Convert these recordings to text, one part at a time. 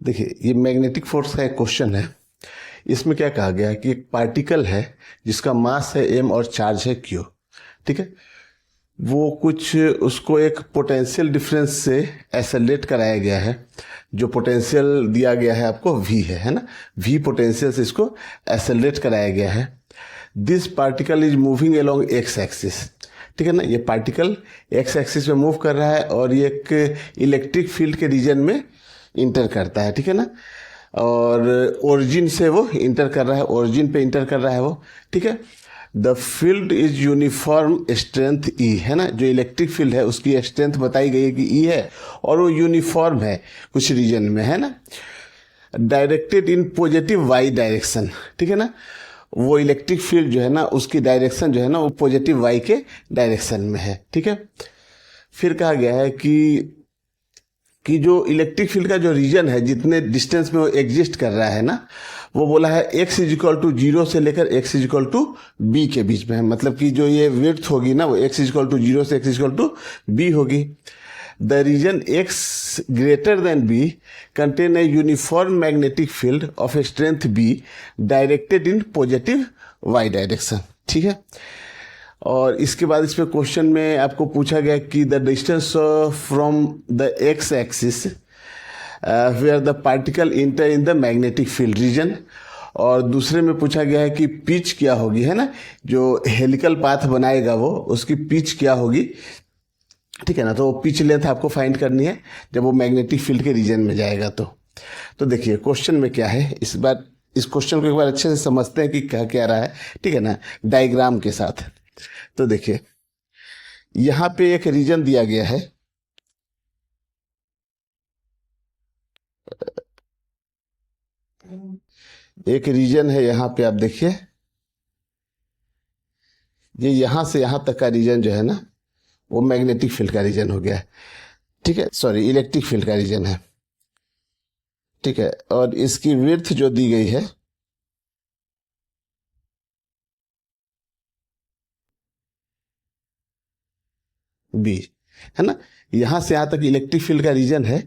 देखिए, ये magnetic force का एक क्वेश्चन है। इसमें क्या कहा गया है कि एक पार्टिकल है जिसका मास है m और चार्ज है q। ठीक है, वो कुछ उसको एक पोटेंशियल डिफरेंस से एक्सेलरेट कराया गया है। जो पोटेंशियल दिया गया है आपको v है ना, v पोटेंशियल से इसको एक्सेलरेट कराया गया है। This particle is moving along x axis. ठीक है ना, ये पार्टिकल एक्स एक्सिस में मूव कर रहा है और ये एक इलेक्ट्रिक फील्ड के रीजन में इंटर करता है। ठीक है ना, और ओरिजिन से वो इंटर कर रहा है, ओरिजिन पे इंटर कर रहा है वो। ठीक है, the field is uniform strength ई है ना, जो इलेक्ट्रिक फील्ड है उसकी स्ट्रेंथ बताई गई है कि ई है और वो यूनिफॉर्म है कुछ रीजन में, है ना। Directed in positive Y direction. ठीक है ना, वो इलेक्ट्रिक फील्ड जो है ना उसकी डायरेक्शन जो है ना वो पॉजिटिव वाई के डायरेक्शन में है। ठीक है, फिर कहा गया है कि जो इलेक्ट्रिक फील्ड का जो रीजन है, जितने डिस्टेंस में वो एग्जिस्ट कर रहा है ना, वो बोला है x इज इक्वल टू 0 से लेकर x is equal to b के बीच में है। मतलब कि जो ये विड्थ होगी ना वो x इज इक्वल टू 0 से x is equal to b होगी। The region x greater than b contain a uniform magnetic field of a strength b directed in positive y direction. ठीक है, और इसके बाद इस पे क्वेश्चन में आपको पूछा गया कि the distance from the X axis where the particle enter in the magnetic field region, और दूसरे में पूछा गया है कि पिच क्या होगी, है ना, जो हेलिकल पाथ बनाएगा वो उसकी पिच क्या होगी। ठीक है ना, तो पिच लेंथ आपको फाइंड करनी है जब वो मैग्नेटिक फील्ड के रीजन में जाएगा। तो देखिए क्वेश्चन में क्या है, इस बार इस क्वेश्चन को एक बार अच्छे से समझते हैं कि क्या क्या रहा है। ठीक है ना, डायग्राम के साथ। तो देखिए यहां पे एक रीजन दिया गया है, एक रीजन है यहां पे, आप देखिए ये यहां से यहां तक का रीजन जो है ना वो मैग्नेटिक फील्ड का रीजन हो गया है। ठीक है, सॉरी इलेक्ट्रिक फील्ड का रीजन है। ठीक है, और इसकी विड्थ जो दी गई है बी, है ना, यहां से यहां तक इलेक्ट्रिक फील्ड का रीजन है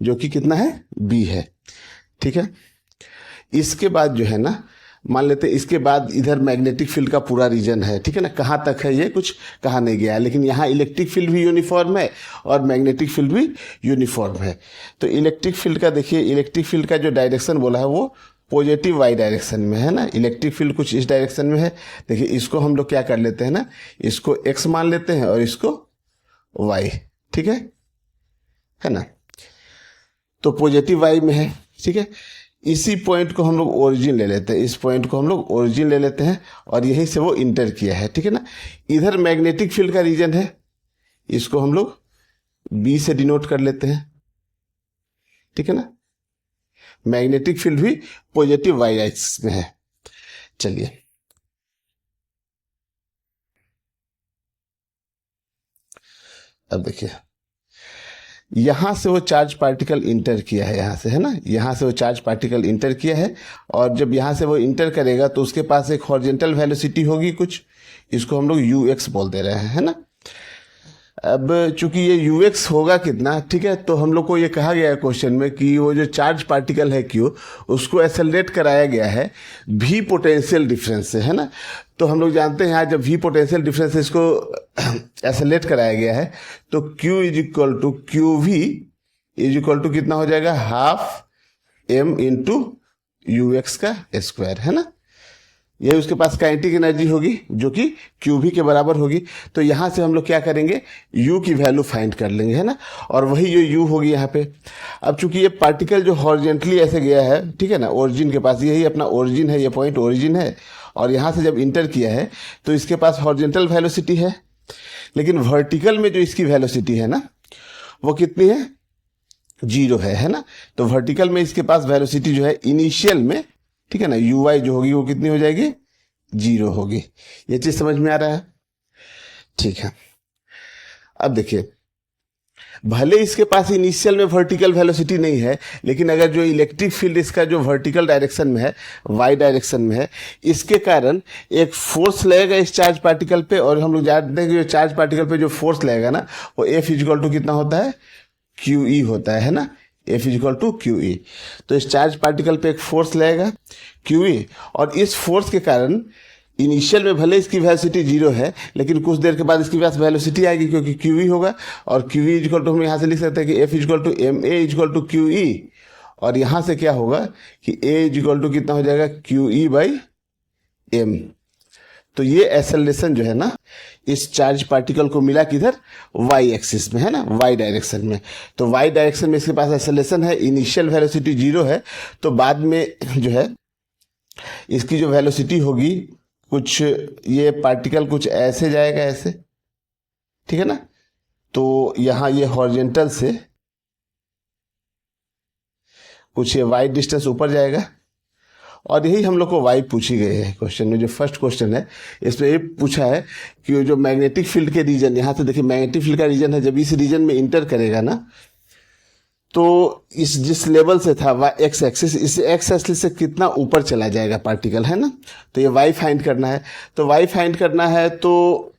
जो कि कितना है, बी है। ठीक है, इसके बाद जो है ना, मान लेते हैं इसके बाद इधर मैग्नेटिक फील्ड का पूरा रीजन है। ठीक है ना, कहाँ तक है ये कुछ कहा नहीं गया है, लेकिन यहाँ इलेक्ट्रिक फील्ड भी यूनिफॉर्म है और मैग्नेटिक फील्ड भी यूनिफॉर्म है। तो इलेक्ट्रिक फील्ड का देखिए, इलेक्ट्रिक फील्ड का जो डायरेक्शन बोला है वो पॉजिटिव वाई डायरेक्शन में है ना। इलेक्ट्रिक फील्ड कुछ इस डायरेक्शन में है। देखिए इसको हम लोग क्या कर लेते हैं ना, इसको एक्स मान लेते हैं और इसको वाई। ठीक है ना, तो पॉजिटिव वाई में है। ठीक है, इसी पॉइंट को हम लोग ओरिजिन ले लेते हैं, इस पॉइंट को हम लोग ओरिजिन ले लेते हैं और यहीं से वो इंटर किया है। ठीक है ना, इधर मैग्नेटिक फील्ड का रीजन है, इसको हम लोग बी से डिनोट कर लेते हैं। ठीक है ना, मैग्नेटिक फील्ड भी पॉजिटिव वाई एक्सिस में है। चलिए अब देखिए, यहां से वो चार्ज पार्टिकल इंटर किया है, यहां से, है ना, यहां से वो चार्ज पार्टिकल इंटर किया है और जब यहां से वो इंटर करेगा तो उसके पास एक हॉरिजॉन्टल वेलोसिटी होगी कुछ, इसको हम लोग यूएक्स बोल दे रहे हैं, है ना। अब चूंकि ये यूएक्स होगा कितना, ठीक है, तो हम लोग को ये कहा गया है क्वेश्चन में कि वो जो चार्ज पार्टिकल है क्यू, उसको एक्सेलरेट कराया गया है भी पोटेंशियल डिफरेंस से, है ना। तो हम लोग जानते हैं यहाँ जब भी पोटेंशियल डिफरेंस से इसको एक्सेलरेट कराया गया है तो Q is equal to Q V is equal to कितना हो जाएगा, half m into U X का स्क्वायर, है ना। ये उसके पास काइनेटिक एनर्जी होगी जो कि क्यू भी के बराबर होगी। तो यहां से हम लोग क्या करेंगे, u की वैल्यू फाइंड कर लेंगे, है ना, और वही जो u होगी यहाँ पे। अब चूंकि ये पार्टिकल जो हॉरिजेंटली ऐसे गया है, ठीक है ना, ओरिजिन के पास, यही अपना ओरिजिन है, ये पॉइंट ओरिजिन है, और यहां से जब इंटर किया है तो इसके पास हॉरिजेंटल वेलोसिटी है, लेकिन वर्टिकल में जो इसकी वेलोसिटी है ना वो कितनी है, 0 है ना। तो वर्टिकल में इसके पास वेलोसिटी जो है इनिशियल में, ठीक है ना, यू वाई जो होगी वो कितनी हो जाएगी, 0 होगी। ये चीज समझ में आ रहा है, ठीक है। अब देखिए, भले इसके पास इनिशियल में वर्टिकल वेलोसिटी नहीं है, लेकिन अगर जो इलेक्ट्रिक फील्ड इसका जो वर्टिकल डायरेक्शन में है, वाई डायरेक्शन में है, इसके कारण एक फोर्स लगेगा इस चार्ज पार्टिकल पे, और हम लोग जानते हैं कि जो चार्ज पार्टिकल पे जो फोर्स लगेगा ना वो F इक्वल टू कितना होता है, क्यू ई होता है ना। F is equal to Q E. तो इस चार्ज पार्टिकल पे एक फोर्स लगेगा क्यू ई, और इस फोर्स के कारण इनिशियल में भले इसकी वेलोसिटी जीरो है, लेकिन कुछ देर के बाद इसके पास वेलोसिटी आएगी क्योंकि क्यू ई होगा, और क्यू ई इजिकल टू हम यहाँ से लिख सकते हैं कि F is equal to M A is equal to Q E, और यहाँ से क्या होगा कि A इजिकल टू कितना हो जाएगा क्यू ई बाई एम। तो ये एक्सेलरेशन जो है ना इस चार्ज पार्टिकल को मिला किधर, वाई एक्सिस में, है ना, वाई डायरेक्शन में। तो वाई डायरेक्शन में इसके पास एक्सेलरेशन है, इनिशियल वेलोसिटी जीरो है, तो बाद में जो है इसकी जो वेलोसिटी होगी कुछ, ये पार्टिकल कुछ ऐसे जाएगा, ऐसे, ठीक है ना। तो यहाँ ये हॉरिजॉन्टल से कुछ ये वाई डिस्टेंस ऊपर जाएगा, और यही हम लोग को वाई पूछी गई है क्वेश्चन में। जो फर्स्ट क्वेश्चन है इसमें ये पूछा है कि जो मैग्नेटिक फील्ड के रीजन, यहाँ से देखिए मैग्नेटिक फील्ड का रीजन है, जब इस रीजन में इंटर करेगा ना, तो इस जिस लेवल से था एक्स एक्सिस, इस एक्स एक्सिस से कितना ऊपर चला जाएगा पार्टिकल, है ना। तो ये वाई फाइंड करना है। तो वाई फाइंड करना है तो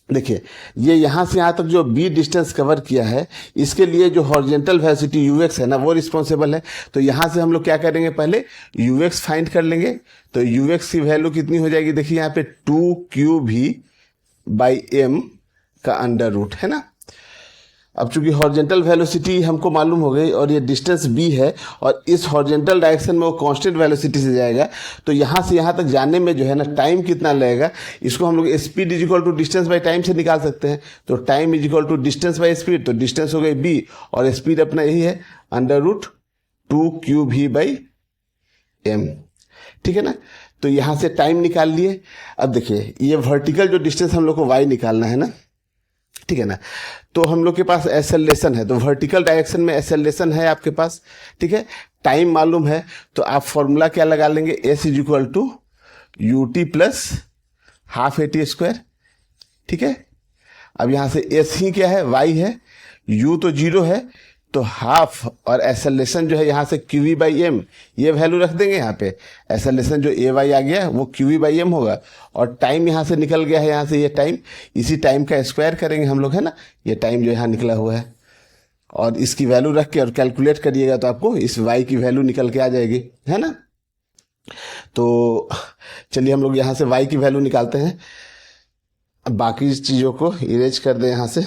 देखिए ये यहाँ से यहाँ तक जो बी डिस्टेंस कवर किया है, इसके लिए जो हॉरिजॉन्टल वेलोसिटी यू एक्स है ना वो रिस्पॉन्सिबल है। तो यहाँ से हम लोग क्या करेंगे, पहले यू एक्स फाइंड कर लेंगे। तो यू एक्स की वैल्यू कितनी हो जाएगी, देखिए यहाँ पे 2 बाई एम का अंडर रूट, है ना। अब चूंकि हॉरिजॉन्टल वेलोसिटी हमको मालूम हो गई और ये डिस्टेंस b है, और इस हॉरिजॉन्टल डायरेक्शन में वो कांस्टेंट वेलोसिटी से जाएगा, तो यहाँ से यहाँ तक जाने में जो है ना टाइम कितना लगेगा, इसको हम लोग speed is equal to distance by time से निकाल सकते हैं। तो time is equal to distance by speed, तो डिस्टेंस हो गई b और स्पीड अपना यही है under root 2qv by M, ठीक है ना। तो यहाँ से टाइम निकाल लिए। अब देखिए ये वर्टिकल जो डिस्टेंस हम लोग को y निकालना है ना, ठीक है ना। तो हम लोग के पास एक्सेलरेशन है, तो वर्टिकल डायरेक्शन में एक्सेलरेशन है आपके पास, ठीक है। टाइम मालूम है, तो आप फॉर्मूला क्या लगा लेंगे, s is equal to U T plus half A T square, ठीक है। अब यहाँ से s ही क्या है, y है, u तो जीरो है, तो हाफ, और एक्सेलरेशन जो है यहाँ से क्यू वी बाई एम, ये वैल्यू रख देंगे यहाँ पे। एक्सेलरेशन जो ए वाई आ गया है वो क्यू वी बाई एम होगा, और टाइम यहाँ से निकल गया है, यहाँ से ये टाइम, इसी टाइम का स्क्वायर करेंगे हम लोग, है ना। ये टाइम जो यहाँ निकला हुआ है, और इसकी वैल्यू रख के और कैलकुलेट करिएगा तो आपको इस वाई की वैल्यू निकल के आ जाएगी, है ना। तो चलिए हम लोग यहाँ से वाई की वैल्यू निकालते हैं। अब बाकी चीज़ों को इरेज कर दें यहाँ से।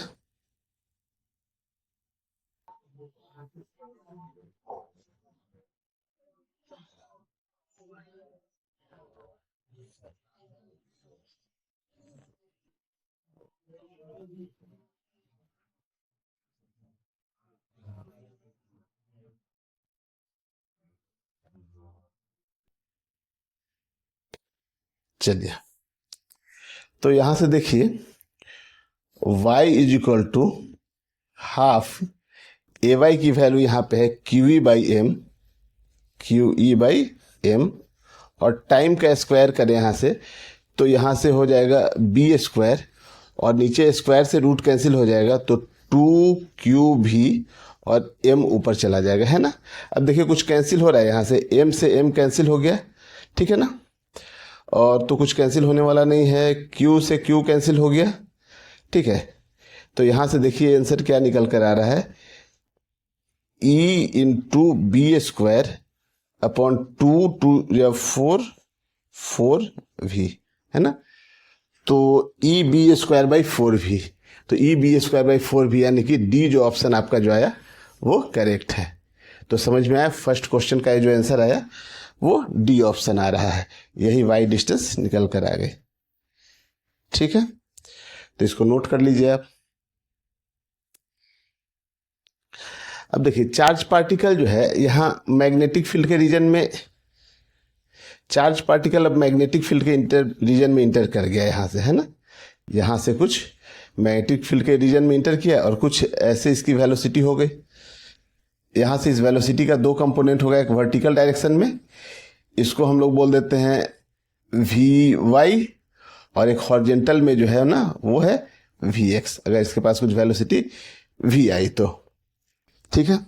चलिए तो यहां से देखिए y is equal to half A Y की वैल्यू यहाँ पे है क्यू ई बाई एम, और टाइम का स्क्वायर करें यहाँ से, तो यहाँ से हो जाएगा बी स्क्वायर, और नीचे स्क्वायर से रूट कैंसिल हो जाएगा, तो 2qv और m ऊपर चला जाएगा, है ना। अब देखिए कुछ कैंसिल हो रहा है, यहाँ से m कैंसिल हो गया, ठीक है ना। और तो कुछ कैंसिल होने वाला नहीं है, q से q कैंसिल हो गया, ठीक है। तो यहाँ से देखिए आंसर क्या निकल कर आ रहा है, e into B square upon 4v, है ना। तो E B square by 4v, तो E B square by 4v, यानी कि डी जो ऑप्शन आपका जो आया वो करेक्ट है। तो समझ में आया, फर्स्ट क्वेश्चन का जो आंसर आया वो डी ऑप्शन आ रहा है, यही वाई डिस्टेंस निकल कर आ गई, ठीक है। तो इसको नोट कर लीजिए आप। अब देखिए चार्ज पार्टिकल जो है यहाँ मैग्नेटिक फील्ड के रीजन में, चार्ज पार्टिकल अब मैग्नेटिक फील्ड के रीजन में इंटर कर गया यहाँ से, है ना। यहाँ से कुछ मैग्नेटिक फील्ड के रीजन में इंटर किया, और कुछ ऐसे इसकी वेलोसिटी हो गई। यहाँ से इस वेलोसिटी का दो कंपोनेंट होगा, एक वर्टिकल डायरेक्शन में, इसको हम लोग बोल देते हैं वी वाई, और एक हॉरिजॉन्टल में जो है ना वो है वी एक्स, अगर इसके पास कुछ वेलोसिटी वी आई तो, ठीक है।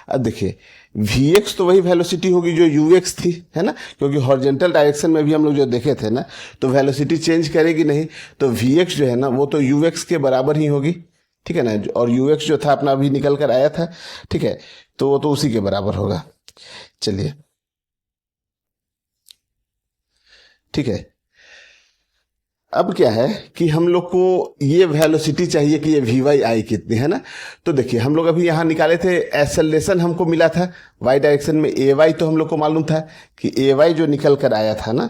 अब देखिए वी एक्स तो वही वेलोसिटी होगी जो यू एक्स थी, है ना, क्योंकि हॉरिजॉन्टल डायरेक्शन में भी हम लोग जो देखे थे ना, तो वेलोसिटी चेंज करेगी नहीं, तो वी एक्स जो है ना वो तो यू एक्स के बराबर ही होगी, ठीक है ना, और यूएक्स जो था अपना अभी निकल कर आया था, ठीक है, तो वो तो उसी के बराबर होगा। चलिए, ठीक है। अब क्या है कि हम लोग को ये वेलोसिटी चाहिए कि ये वी वाई आई कितनी है ना। तो देखिए, हम लोग अभी यहाँ निकाले थे, एक्सेलरेशन हमको मिला था वाई डायरेक्शन में, ए वाई तो हम लोग को मालूम था कि ए वाई जो निकल कर आया था ना,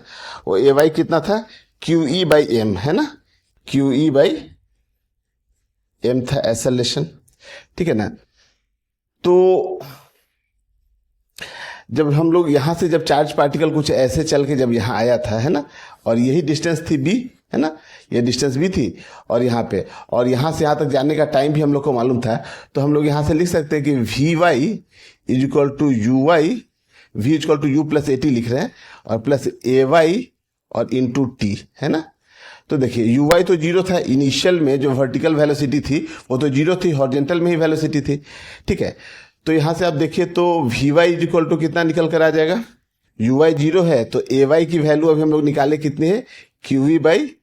वो ए वाई कितना था, क्यू ई बाई एम, है ना, क्यू ई बाई एम था एक्सेलरेशन, ठीक है ना। तो जब हम लोग यहाँ से, जब चार्ज पार्टिकल कुछ ऐसे चल के जब यहाँ आया था, है ना, और यही डिस्टेंस थी बी, है ना, ये डिस्टेंस भी थी, और यहाँ पे, और यहाँ से यहाँ तक जाने का टाइम भी हम लोग को मालूम था, तो हम लोग यहाँ से लिख सकते हैं कि V Y is equal to U Y, V is equal to U plus A T लिख रहे हैं, और प्लस ए वाई और इंटू टी, है ना। तो देखिए, यू वाई तो जीरो था इनिशियल में, जो वर्टिकल वेलोसिटी थी वो तो जीरो थी, हॉरिजॉन्टल में ही वेलोसिटी थी, ठीक है। तो यहाँ से आप देखिए तो V Y is equal to कितना निकल कर आ जाएगा, यू वाई जीरो है तो ए वाई की वैल्यू अभी हम लोग निकाले कितनी है, क्यू वी बाई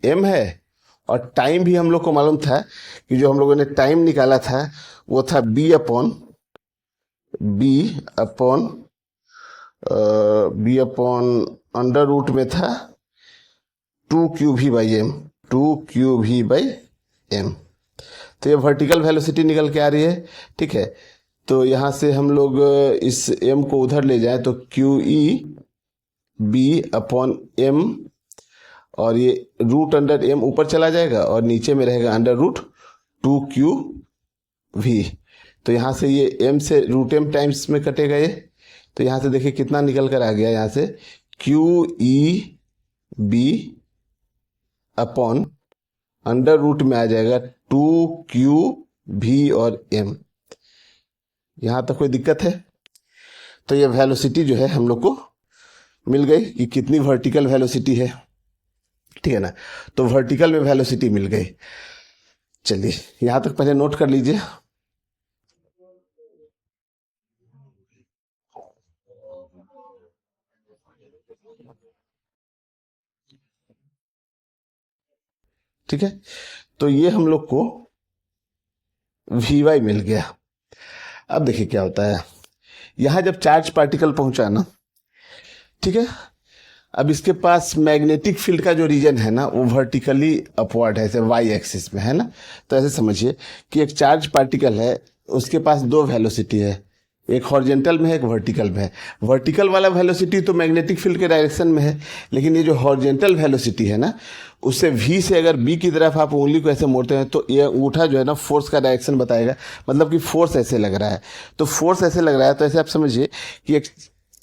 एम है, और टाइम भी हम लोग को मालूम था कि जो हम लोगों ने टाइम निकाला था वो था बी अपॉन अंडर रूट में था 2 QV/m। तो ये वर्टिकल वेलोसिटी निकल के आ रही है, ठीक है। तो यहाँ से हम लोग इस m को उधर ले जाएं तो QE/B/m, और ये रूट अंडर m ऊपर चला जाएगा और नीचे में रहेगा अंडर रूट 2QV। तो यहाँ से ये m से रूट m टाइम्स में कटेगा ये, तो यहाँ से देखिए कितना निकल कर आ गया, यहाँ से QEB/ अंडर रूट में आ जाएगा 2QV और m। यहाँ तक कोई दिक्कत है? तो ये वेलोसिटी जो है हम लोग को मिल गई कि कितनी वर्टिकल वेलोसिटी है, ठीक है ना। तो वर्टिकल में वेलोसिटी मिल गई। चलिए, यहाँ तक पहले नोट कर लीजिए। ठीक है, तो ये हम लोग को वी वाई मिल गया। अब देखिए क्या होता है, यहां जब चार्ज पार्टिकल पहुंचा ना, ठीक है, अब इसके पास मैग्नेटिक फील्ड का जो रीजन है ना वो वर्टिकली अपवर्ड है, ऐसे वाई एक्सिस में, है ना। तो ऐसे समझिए कि एक चार्ज पार्टिकल है, उसके पास दो वेलोसिटी है, एक हॉरिजॉन्टल में है, एक वर्टिकल में है। वर्टिकल वाला वेलोसिटी तो मैग्नेटिक फील्ड के डायरेक्शन में है, लेकिन ये जो हॉरिजॉन्टल वेलोसिटी है ना, उससे v से अगर b की तरफ आप उंगली को ऐसे मोड़ते हैं तो ये अंगूठा जो है ना फोर्स का डायरेक्शन बताएगा, मतलब कि फोर्स ऐसे लग रहा है। तो फोर्स ऐसे लग रहा है, तो ऐसे आप समझिए कि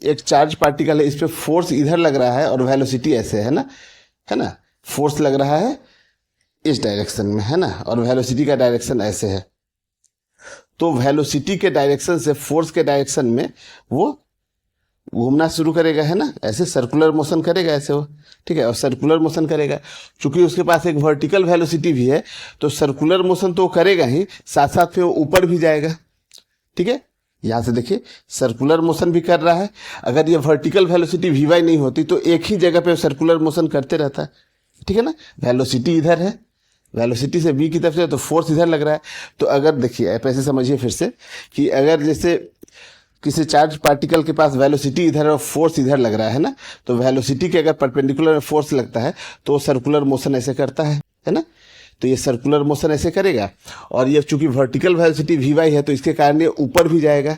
एक चार्ज पार्टिकल है, इस पर फोर्स इधर लग रहा है और वेलोसिटी ऐसे है ना, फोर्स लग रहा है इस डायरेक्शन में, है ना, और वेलोसिटी का डायरेक्शन ऐसे है। तो वेलोसिटी के डायरेक्शन से फोर्स के डायरेक्शन में वो घूमना शुरू करेगा, है ना, ऐसे सर्कुलर मोशन करेगा ऐसे वो, ठीक है, और सर्कुलर मोशन करेगा। चूंकि उसके पास एक वर्टिकल वेलोसिटी भी है तो सर्कुलर मोशन तो करेगा ही, साथ साथ में वो ऊपर भी जाएगा, ठीक है। यहाँ से देखिए सर्कुलर मोशन भी कर रहा है। अगर ये वर्टिकल वेलोसिटी वी वाई नहीं होती तो एक ही जगह पे सर्कुलर मोशन करते रहता है, ठीक है ना। वेलोसिटी इधर है, वेलोसिटी से v की तरफ से, तो फोर्स इधर लग रहा है। तो अगर देखिए आप ऐसे समझिए फिर से कि अगर जैसे किसी चार्ज पार्टिकल के पास वेलोसिटी इधर और फोर्स इधर लग रहा है ना, तो वेलोसिटी के अगर परपेंडिकुलर फोर्स लगता है तो सर्कुलर मोशन ऐसे करता है ना। तो ये सर्कुलर मोशन ऐसे करेगा, और ये चूंकि वर्टिकल वेलोसिटी वी वाई है तो इसके कारण ये ऊपर भी जाएगा।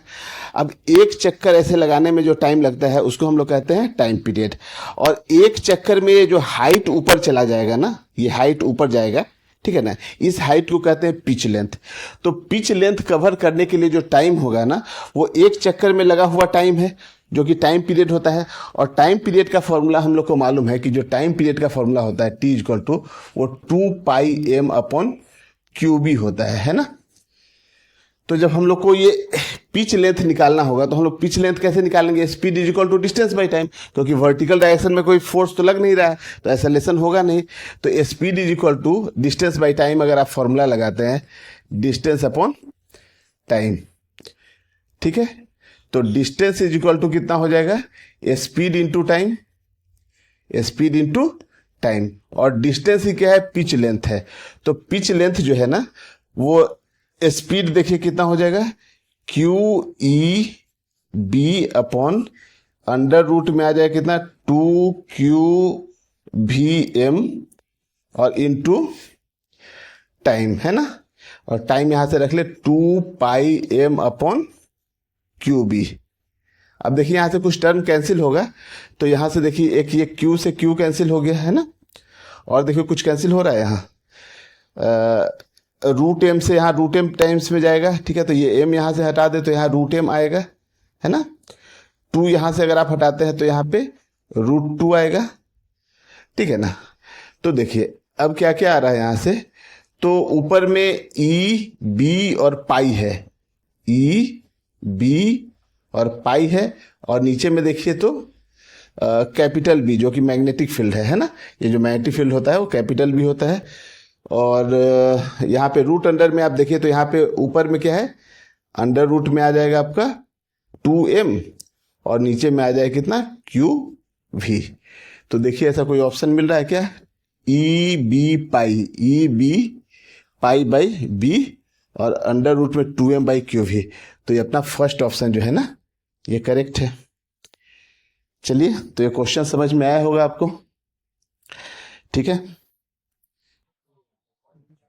अब एक चक्कर ऐसे लगाने में जो टाइम लगता है उसको हम लोग कहते हैं टाइम पीरियड, और एक चक्कर में ये जो हाइट ऊपर चला जाएगा ना, ये हाइट ऊपर जाएगा, ठीक है ना, इस हाइट को कहते हैं पिच लेंथ। तो पिच लेंथ कवर करने के लिए जो टाइम होगा ना, वो एक चक्कर में लगा हुआ टाइम है, जो कि टाइम पीरियड होता है। और टाइम पीरियड का फॉर्मूला हम लोग को मालूम है कि जो टाइम पीरियड का फॉर्मूला होता है T इक्वल टू वो 2πm/QB होता है ना। तो जब हम लोग को ये पिच लेंथ निकालना होगा तो हम लोग पिच लेंथ कैसे निकालेंगे, speed is equal to distance by time, क्योंकि वर्टिकल डायरेक्शन में कोई फोर्स तो लग नहीं रहा है तो एक्सेलरेशन होगा नहीं। तो speed is equal to distance by time अगर आप फॉर्मूला लगाते हैं, डिस्टेंस अपॉन टाइम, ठीक है। तो डिस्टेंस इज इक्वल टू कितना हो जाएगा, speed into time, speed into time, और डिस्टेंस ही क्या है, पिच लेंथ है। तो पिच लेंथ जो है ना वो स्पीड देखिए कितना हो जाएगा, Q E B upon under root में आ जाएगा कितना, 2QVM और इनटू टाइम, है ना। और टाइम यहां से रख ले 2πm अपॉन QB। अब देखिए यहां से कुछ टर्म कैंसिल होगा, तो यहां से देखिए एक ये Q से Q कैंसिल हो गया, है ना। और देखिए कुछ कैंसिल हो रहा है यहाँ, रूट एम से यहाँ रूट एम टाइम्स में जाएगा, ठीक है। तो ये एम यहाँ से हटा दे तो यहाँ रूट एम आएगा, है ना। 2 यहाँ से अगर आप हटाते हैं तो यहाँ पे √2 आएगा, ठीक है ना। तो देखिए अब क्या क्या आ रहा है यहाँ से, तो ऊपर में ई बी और पाई है, ई बी और पाई है, और नीचे में देखिए तो कैपिटल बी जो कि मैग्नेटिक फील्ड है ना। ये जो मैग्नेटिक फील्ड होता है वो कैपिटल बी होता है। और यहाँ पे रूट अंडर में आप देखिए तो यहाँ पे ऊपर में क्या है, अंडर रूट में आ जाएगा आपका 2m और नीचे में आ जाएगा कितना, QV। तो देखिए ऐसा कोई ऑप्शन मिल रहा है क्या, E B pi by B और अंडर रूट में 2m/QV। तो ये अपना फर्स्ट ऑप्शन जो है ना ये करेक्ट है। चलिए, तो ये क्वेश्चन समझ में आया होगा आपको, ठीक है।